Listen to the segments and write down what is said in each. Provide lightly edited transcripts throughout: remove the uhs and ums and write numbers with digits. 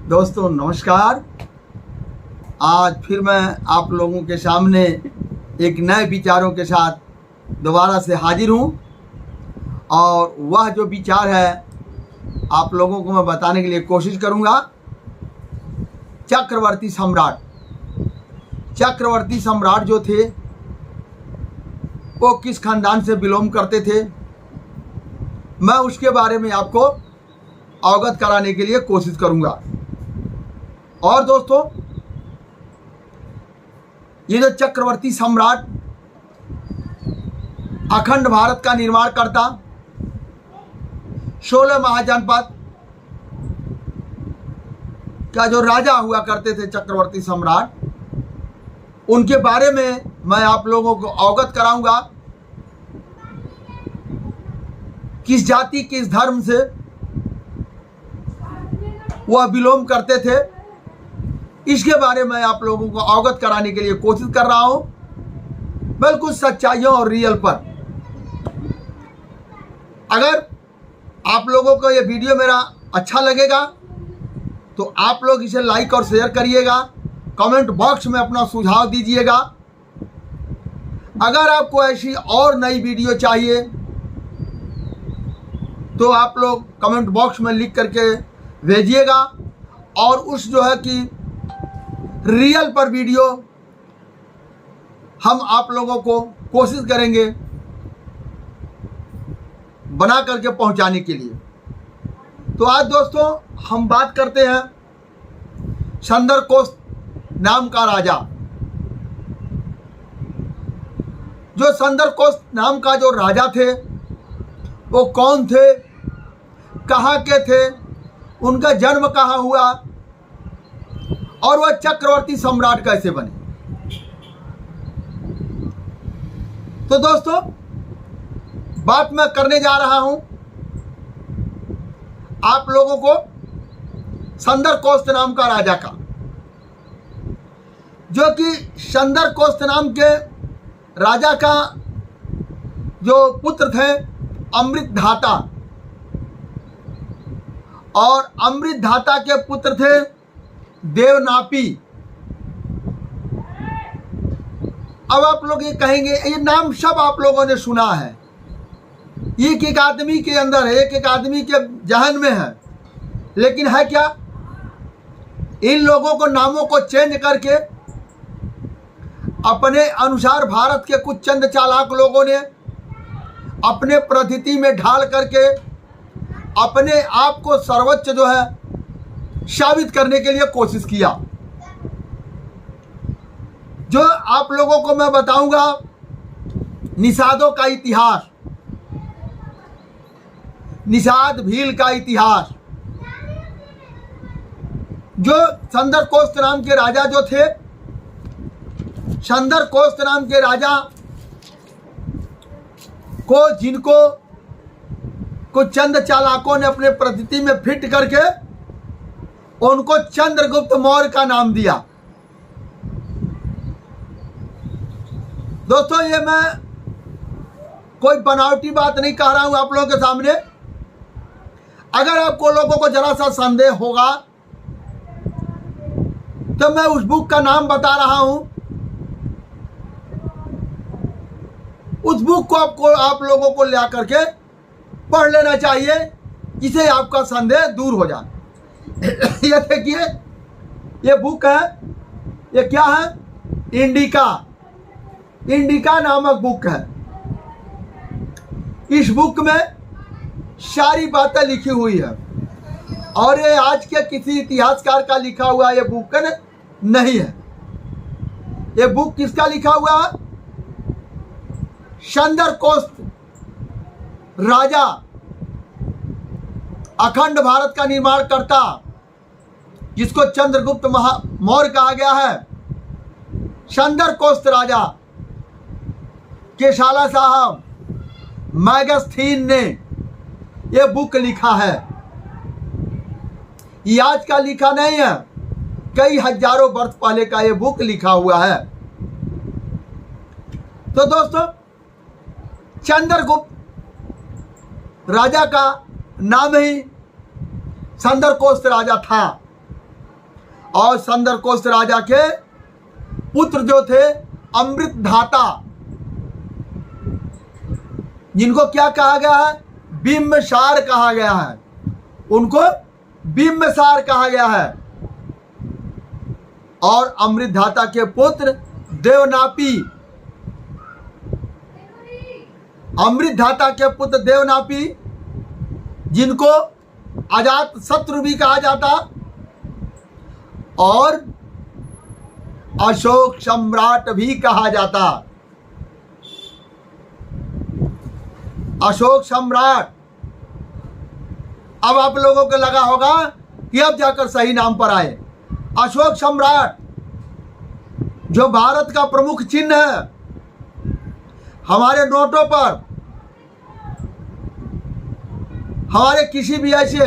दोस्तों नमस्कार। आज फिर मैं आप लोगों के सामने एक नए विचारों के साथ दोबारा से हाजिर हूँ और वह जो विचार है आप लोगों को मैं बताने के लिए कोशिश करूँगा। चक्रवर्ती सम्राट जो थे वो किस खानदान से बिलोंग करते थे, मैं उसके बारे में आपको अवगत कराने के लिए कोशिश करूँगा। और दोस्तों ये जो चक्रवर्ती सम्राट अखंड भारत का निर्माण करता, 16 महाजनपद का जो राजा हुआ करते थे चक्रवर्ती सम्राट, उनके बारे में मैं आप लोगों को अवगत कराऊंगा। किस जाति किस धर्म से वह बिलोंग करते थे, इसके बारे में आप लोगों को अवगत कराने के लिए कोशिश कर रहा हूं, बिल्कुल सच्चाइयों और रियल पर। अगर आप लोगों को यह वीडियो मेरा अच्छा लगेगा तो आप लोग इसे लाइक और शेयर करिएगा, कमेंट बॉक्स में अपना सुझाव दीजिएगा। अगर आपको ऐसी और नई वीडियो चाहिए तो आप लोग कमेंट बॉक्स में लिख करके भेजिएगा और उस जो है कि रियल पर वीडियो हम आप लोगों को कोशिश करेंगे बना करके पहुंचाने के लिए। तो आज दोस्तों हम बात करते हैं संदरकोष्ट नाम का राजा। जो संदरकोष्ट नाम का जो राजा थे वो कौन थे, कहाँ के थे, उनका जन्म कहाँ हुआ और वह चक्रवर्ती सम्राट कैसे बने। तो दोस्तों बात मैं करने जा रहा हूं आप लोगों को संदरकोष्ट नाम का राजा का, जो कि संदरकोष्ट नाम के राजा का जो पुत्र थे अमृतधाता, और अमृतधाता के पुत्र थे देवनापी। अब आप लोग ये कहेंगे ये नाम सब आप लोगों ने सुना है, एक एक आदमी के अंदर है, एक एक आदमी के जहन में है, लेकिन है क्या? इन लोगों को नामों को चेंज करके अपने अनुसार भारत के कुछ चंद चालाक लोगों ने अपने प्रथिति में ढाल करके अपने आप को सर्वोच्च जो है साबित करने के लिए कोशिश किया। जो आप लोगों को मैं बताऊंगा निषादों का इतिहास, निषाद भील का इतिहास। जो संदरकोष्ट नाम के राजा जो थे, संदरकोष्ट नाम के राजा को जिनको कुछ चंद चालाकों ने अपने प्रथिति में फिट करके उनको चंद्रगुप्त मौर्य का नाम दिया। दोस्तों ये मैं कोई बनावटी बात नहीं कह रहा हूं आप लोगों के सामने। अगर आपको लोगों को जरा सा संदेह होगा तो मैं उस बुक का नाम बता रहा हूं, उस बुक को आप लोगों को ला करके पढ़ लेना चाहिए, जिससे आपका संदेह दूर हो जाए। ये देखिए ये बुक है, ये क्या है? इंडिका नामक बुक है। इस बुक में सारी बातें लिखी हुई है और ये आज के किसी इतिहासकार का लिखा हुआ ये बुक नहीं है। ये बुक किसका लिखा हुआ है? संदरकोष्ट राजा, अखंड भारत का निर्माण करता, जिसको चंद्रगुप्त मौर्य कहा गया है, संदरकोष्ट राजा के साला साहब मैगस्थीन ने यह बुक लिखा है। ये आज का लिखा नहीं है, कई हजारों वर्ष पहले का यह बुक लिखा हुआ है। तो दोस्तों चंद्रगुप्त राजा का नाम ही संदरकोष्ट राजा था। और संदरकोष्ट राजा के पुत्र जो थे अमृतधाता, जिनको क्या कहा गया है, बिंबसार कहा गया है, उनको बिंबसार कहा गया है। और अमृतधाता के पुत्र देवनापी, अमृतधाता के पुत्र देवनापी, जिनको अजात शत्रु भी कहा जाता और अशोक सम्राट भी कहा जाता। अशोक सम्राट। अब आप लोगों को लगा होगा कि अब जाकर सही नाम पर आए। अशोक सम्राट जो भारत का प्रमुख चिन्ह है, हमारे नोटों पर, हमारे किसी भी ऐसे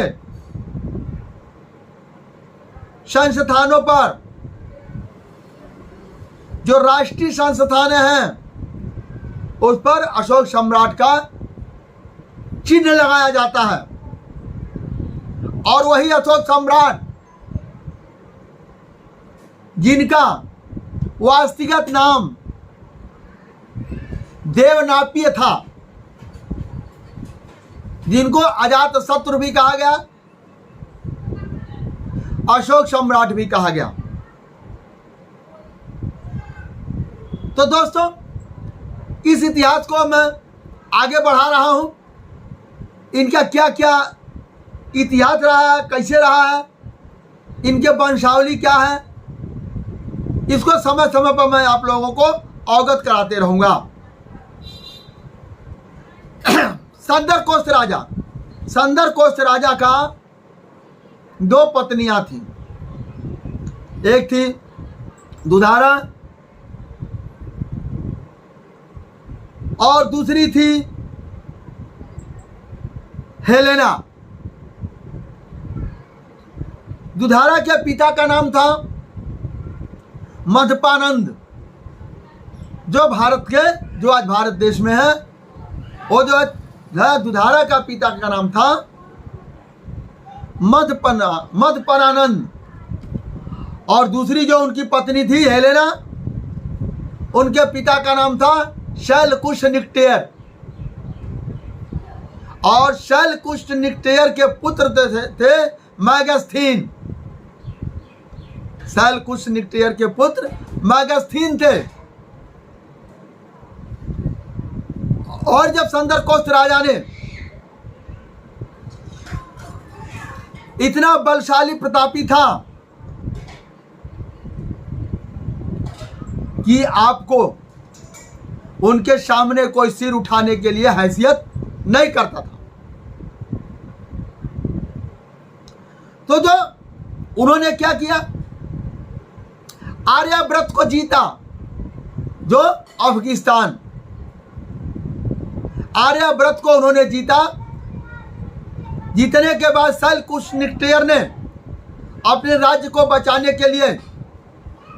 संस्थानों पर जो राष्ट्रीय संस्थान हैं, उस पर अशोक सम्राट का चिन्ह लगाया जाता है। और वही अशोक सम्राट जिनका वास्तविक नाम देवनापीय था, जिनको अजात शत्रु भी कहा गया, अशोक सम्राट भी कहा गया। तो दोस्तों, इस इतिहास को मैं आगे बढ़ा रहा हूं। इनका क्या क्या इतिहास रहा है, कैसे रहा है, इनके वंशावली क्या है, इसको समय समय पर मैं आप लोगों को अवगत कराते रहूंगा। संदरकोष्ट राजा, संदरकोष्ट राजा का दो पत्नियां थी। एक थी दुधारा और दूसरी थी हेलेना। दुधारा के पिता का नाम था मधपानंद, जो भारत के, जो आज भारत देश में है, वो जो है दुधारा का पिता का नाम था मधपनानंद। और दूसरी जो उनकी पत्नी थी हेलेना, उनके पिता का नाम था शैलकुश निक्टेयर। और शैलकुश निक्टेयर के पुत्र थे मैगस्थीन। शैलकुश निक्टेयर के पुत्र मैगस्थीन थे। और जब संदरकोष्ट राजा ने इतना बलशाली प्रतापी था कि आपको उनके सामने कोई सिर उठाने के लिए हैसियत नहीं करता था, तो जो उन्होंने क्या किया, आर्यव्रत को जीता, जो अफगानिस्तान, आर्यव्रत को उन्होंने जीता। जीतने के बाद शैलकुश निक्टेयर ने अपने राज्य को बचाने के लिए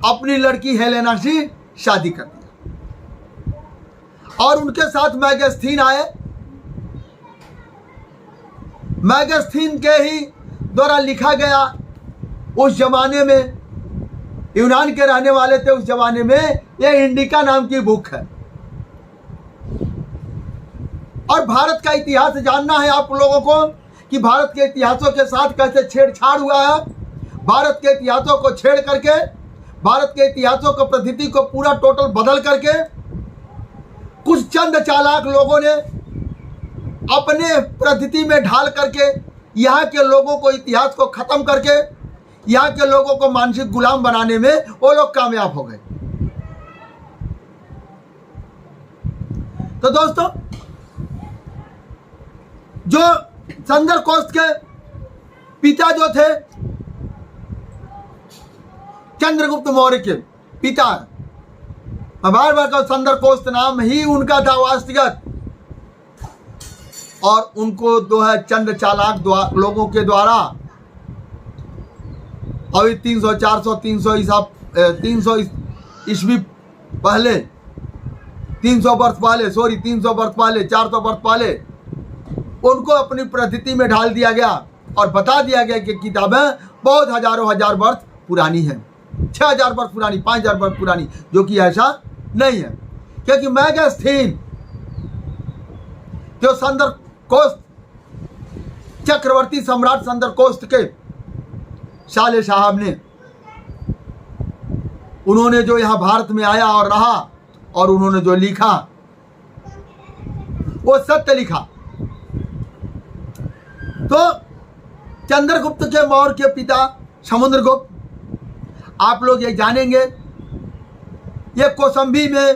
अपनी लड़की हेलेना से शादी कर दी और उनके साथ मैगस्थीन आए। मैगस्थीन के ही द्वारा लिखा गया, उस जमाने में यूनान के रहने वाले थे, उस जमाने में यह इंडिका नाम की बुक है। और भारत का इतिहास जानना है आप लोगों को कि भारत के इतिहासों के साथ कैसे छेड़छाड़ हुआ है। भारत के इतिहासों को छेड़ करके, भारत के इतिहासों को, पद्धति को पूरा टोटल बदल करके कुछ चंद चालाक लोगों ने अपने पद्धति में ढाल करके यहाँ के लोगों को, इतिहास को खत्म करके यहाँ के लोगों को मानसिक गुलाम बनाने में वो लोग कामयाब हो गए। तो दोस्तों, जो संदरकोष्ट के पिता जो थे, चंद्रगुप्त मौर्य के पिता, बार बार का संदरकोष्ट नाम ही उनका था वास्तविक। और उनको जो है चंद चालाक लोगों के द्वारा अभी 300, 400, 300 ईस्वी पहले, 300 वर्ष पहले, 300 वर्ष पहले, 400 वर्ष पहले उनको अपनी पद्धति में ढाल दिया गया और बता दिया गया कि किताबें बहुत हजारों हजार वर्ष पुरानी है, 6000 वर्ष पुरानी, 5000 वर्ष पुरानी, जो कि ऐसा नहीं है। क्योंकि मैगस्थीन जो संदरकोष्ट चक्रवर्ती सम्राट संदरकोष्ट के साले साहब ने, उन्होंने जो यहाँ भारत में आया और रहा और उन्होंने जो लिखा वो सत्य लिखा। तो चंद्रगुप्त के मौर्य के पिता समुद्रगुप्त, आप लोग ये जानेंगे, ये कौशाम्बी में,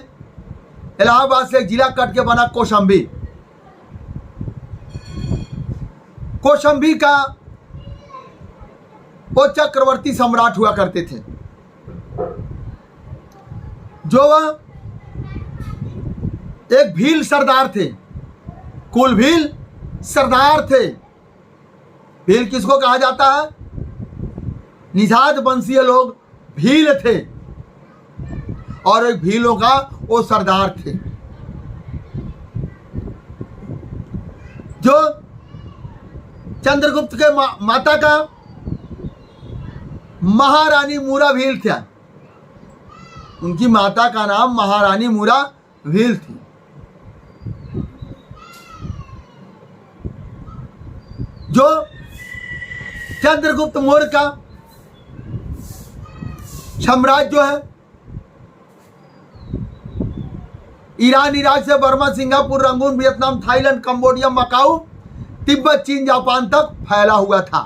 इलाहाबाद से एक जिला कट के बना कौशाम्बी। कौशाम्बी का वो चक्रवर्ती सम्राट हुआ करते थे, जो वह एक भील सरदार थे, कुल भील सरदार थे। भील किसको कहा जाता है? निषाद वंशीय लोग भील थे और एक भीलों का वो सरदार थे। जो चंद्रगुप्त के माता का महारानी मूरा भील था, उनकी माता का नाम महारानी मूरा भील थी। जो चंद्रगुप्त मौर्य का साम्राज्य जो है, ईरान, इराक से Burma, Singapore, Rangoon, Vietnam, Thailand, Cambodia, Macau, Tibet, चीन, जापान तक फैला हुआ था।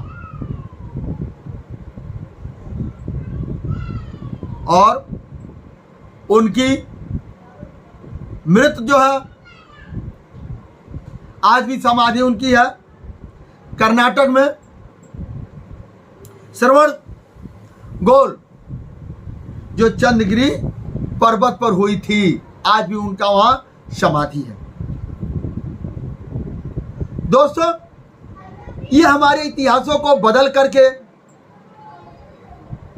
और उनकी मृत जो है, आज भी समाधि उनकी है कर्नाटक में श्रवण गोल, जो चंद्रगिरी पर्वत पर हुई थी, आज भी उनका वहां समाधि है। दोस्तों, ये हमारे इतिहासों को बदल करके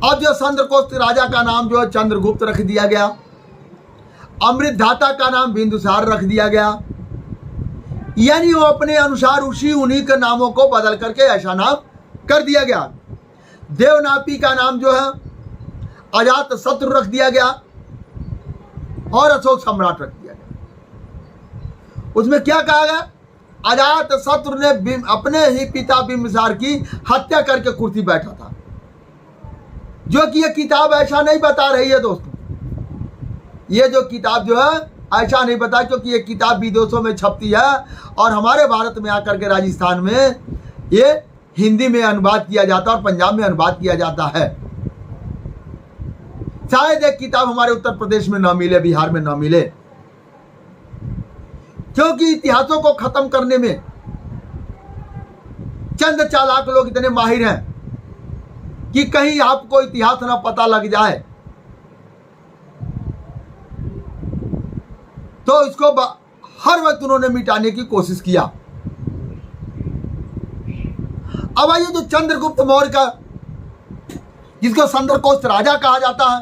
अब जो चंद्रकोष्ट राजा का नाम जो है चंद्रगुप्त रख दिया गया, अमृतधाता का नाम बिंदुसार रख दिया गया। यानी वो अपने अनुसार उन्हीं के नामों को बदल करके ऐसा नाम कर दिया गया। देवनापी का नाम जो है अजात शत्रु रख दिया गया और अशोक सम्राट रख दिया गया। उसमें क्या कहा गया? अजात शत्रु ने अपने ही पिता बिंबिसार की हत्या करके कुर्सी बैठा था, जो कि ये किताब ऐसा नहीं बता रही है। दोस्तों, ये जो किताब जो है ऐसा नहीं बता, क्योंकि ये किताब विदेशों में छपती है और हमारे भारत में आकर के राजस्थान में ये हिंदी में अनुवाद किया जाता है और पंजाब में अनुवाद किया जाता है। शायद एक किताब हमारे उत्तर प्रदेश में न मिले, बिहार में न मिले, क्योंकि इतिहासों को खत्म करने में चंद चालाक लोग इतने माहिर हैं कि कहीं आपको इतिहास ना पता लग जाए तो इसको हर वक्त उन्होंने मिटाने की कोशिश किया। अब आइए, जो चंद्रगुप्त मौर्य का, जिसको संदरकोष्ट राजा कहा जाता है,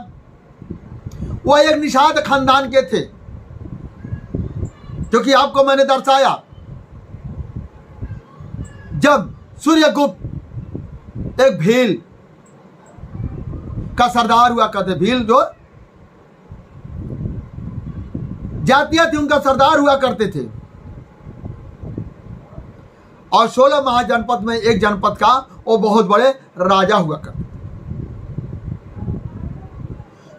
वह एक निषाद खानदान के थे, जो कि आपको मैंने दर्शाया। जब सूर्यगुप्त एक भील का सरदार हुआ करते, भील जो जातियां थी उनका सरदार हुआ करते थे, और 16 महाजनपद में एक जनपद का वो बहुत बड़े राजा हुआ करते,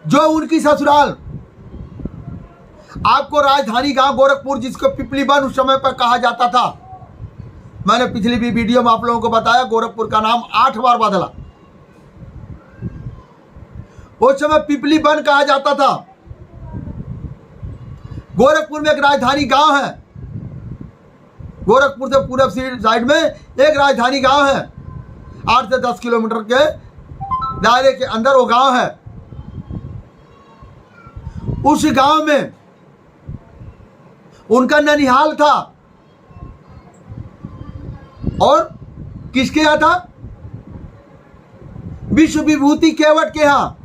जो उनकी ससुराल, आपको राजधानी गांव गोरखपुर, जिसको पिपलीबन उस समय पर कहा जाता था, मैंने पिछली भी वीडियो में आप लोगों को बताया, गोरखपुर का नाम 8 बार बदला। उस समय पिपलीबन कहा जाता था। गोरखपुर में एक राजधानी गांव है, गोरखपुर से पूरब साइड में एक राजधानी गांव है, 8 से 10 किलोमीटर के दायरे के अंदर वो गांव है। उस गांव में उनका ननिहाल था, और किसके यहाँ था? विश्व विभूति केवट के यहाँ।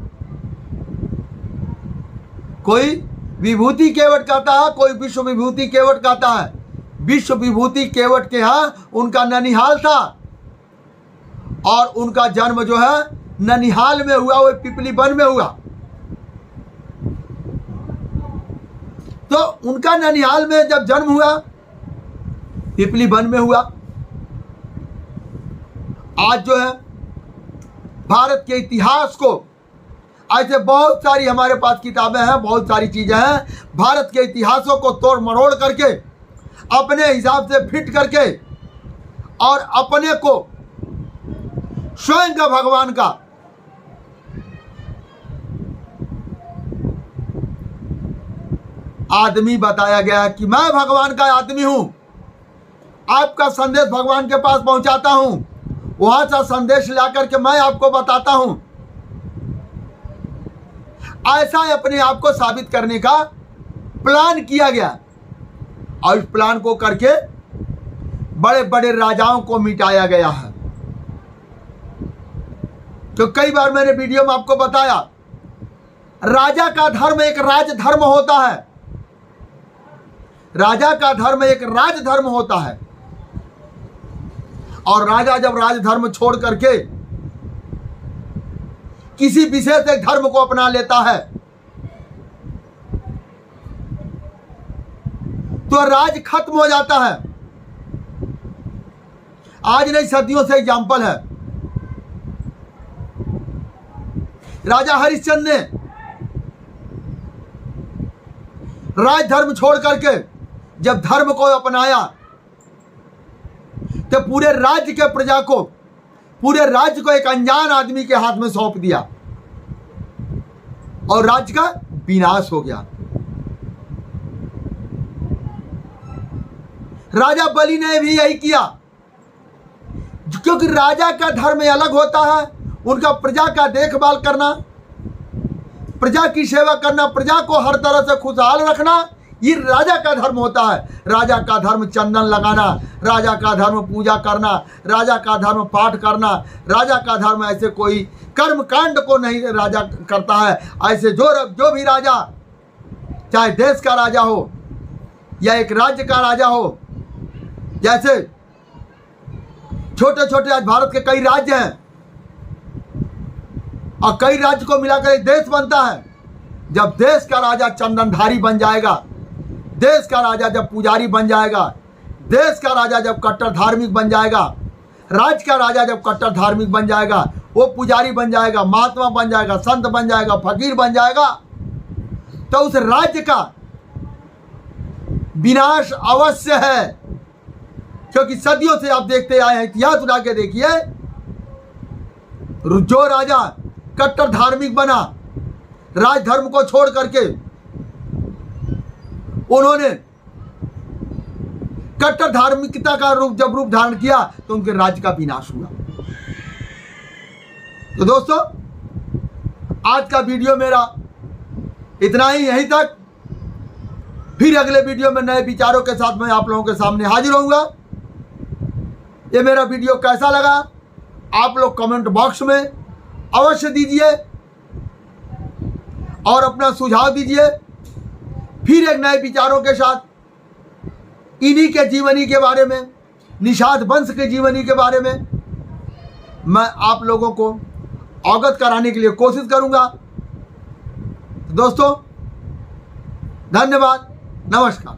कोई विभूति केवट कहता है, कोई विश्व विभूति केवट कहता है। विश्व विभूति केवट के यहाँ उनका ननिहाल था, और उनका जन्म जो है ननिहाल में हुआ, वो पिपली वन में हुआ। तो उनका ननिहाल में जब जन्म हुआ, पिपली वन में हुआ। आज जो है भारत के इतिहास को, ऐसे बहुत सारी हमारे पास किताबें हैं, बहुत सारी चीजें हैं, भारत के इतिहासों को तोड़ मरोड़ करके अपने हिसाब से फिट करके और अपने को स्वयं का भगवान का आदमी बताया गया है कि मैं भगवान का आदमी हूं, आपका संदेश भगवान के पास पहुंचाता हूं, वहां से संदेश लाकर के मैं आपको बताता हूं। ऐसा अपने आप को साबित करने का प्लान किया गया और इस प्लान को करके बड़े बड़े राजाओं को मिटाया गया है। तो कई बार मैंने वीडियो में आपको बताया, राजा का धर्म एक राजधर्म होता है। राजा का धर्म एक राजधर्म होता है और राजा जब राजधर्म छोड़ करके किसी विशेष एक धर्म को अपना लेता है तो राज खत्म हो जाता है। आज नहीं, सदियों से एग्जाम्पल है। राजा हरिश्चंद्र ने राज धर्म छोड़ करके जब धर्म को अपनाया तो पूरे राज्य के प्रजा को, पूरे राज्य को एक अनजान आदमी के हाथ में सौंप दिया और राज्य का विनाश हो गया। राजा बलि ने भी यही किया, क्योंकि राजा का धर्म अलग होता है। उनका प्रजा का देखभाल करना, प्रजा की सेवा करना, प्रजा को हर तरह से खुशहाल रखना, ये राजा का धर्म होता है। राजा का धर्म चंदन लगाना, राजा का धर्म पूजा करना, राजा का धर्म पाठ करना, राजा का धर्म ऐसे कोई कर्म कांड को नहीं राजा करता है। ऐसे जो भी राजा, चाहे देश का राजा हो या एक राज्य का राजा हो, जैसे छोटे छोटे आज भारत के कई राज्य हैं और कई राज्य को मिलाकर एक देश बनता है। जब देश का राजा चंदनधारी बन जाएगा, देश का राजा जब पुजारी बन जाएगा, देश का राजा जब कट्टर धार्मिक बन जाएगा, राज्य का राजा जब कट्टर धार्मिक बन जाएगा, वो पुजारी बन जाएगा, महात्मा बन जाएगा, संत बन जाएगा, फकीर बन जाएगा, तो उस राज्य का विनाश अवश्य है। क्योंकि सदियों से आप देखते आए हैं, इतिहास उठा के देखिए, जो राजा कट्टर धार्मिक बना, राजधर्म को छोड़ करके उन्होंने कट्टर धार्मिकता का जब रूप धारण किया तो उनके राज्य का विनाश हुआ। तो दोस्तों, आज का वीडियो मेरा इतना ही, यहीं तक। फिर अगले वीडियो में नए विचारों के साथ मैं आप लोगों के सामने हाजिर होऊंगा। ये मेरा वीडियो कैसा लगा आप लोग कमेंट बॉक्स में अवश्य दीजिए और अपना सुझाव दीजिए। फिर एक नए विचारों के साथ इन्हीं के जीवनी के बारे में, निषाद वंश के जीवनी के बारे में मैं आप लोगों को अवगत कराने के लिए कोशिश करूंगा। दोस्तों, धन्यवाद, नमस्कार।